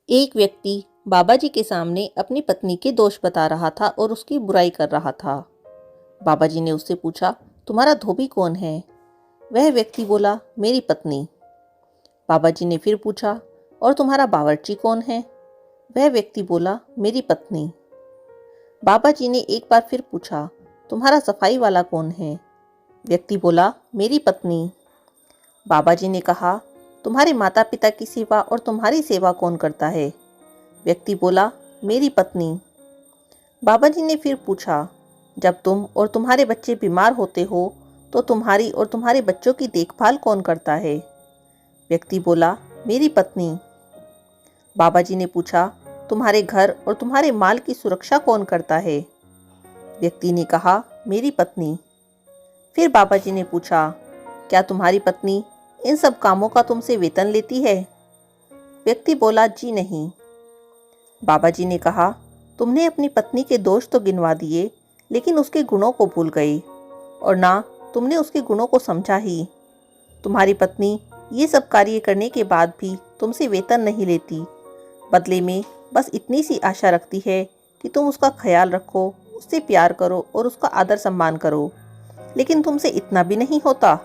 एक व्यक्ति बाबा जी के सामने अपनी पत्नी के दोष बता रहा था और उसकी बुराई कर रहा था। बाबा जी ने उससे पूछा, तुम्हारा धोबी कौन है? वह व्यक्ति बोला, मेरी पत्नी। बाबा जी ने फिर पूछा, और तुम्हारा बावर्ची कौन है? वह व्यक्ति बोला, मेरी पत्नी। बाबा जी ने एक बार फिर पूछा, तुम्हारा सफाई वाला कौन है? व्यक्ति बोला, मेरी पत्नी। बाबा जी ने कहा, तुम्हारे माता पिता की सेवा और तुम्हारी सेवा कौन करता है? व्यक्ति बोला, मेरी पत्नी। बाबा जी ने फिर पूछा, जब तुम और तुम्हारे बच्चे बीमार होते हो तो तुम्हारी और तुम्हारे बच्चों की देखभाल कौन करता है? व्यक्ति बोला, मेरी पत्नी। बाबा जी ने पूछा, तुम्हारे घर और तुम्हारे माल की सुरक्षा कौन करता है? व्यक्ति ने कहा, मेरी पत्नी। फिर बाबा जी ने पूछा, क्या तुम्हारी पत्नी इन सब कामों का तुमसे वेतन लेती है? व्यक्ति बोला, जी नहीं। बाबा जी ने कहा, तुमने अपनी पत्नी के दोष तो गिनवा दिए, लेकिन उसके गुणों को भूल गई और ना तुमने उसके गुणों को समझा ही। तुम्हारी पत्नी ये सब कार्य करने के बाद भी तुमसे वेतन नहीं लेती, बदले में बस इतनी सी आशा रखती है कि तुम उसका ख्याल रखो, उससे प्यार करो और उसका आदर सम्मान करो। लेकिन तुमसे इतना भी नहीं होता।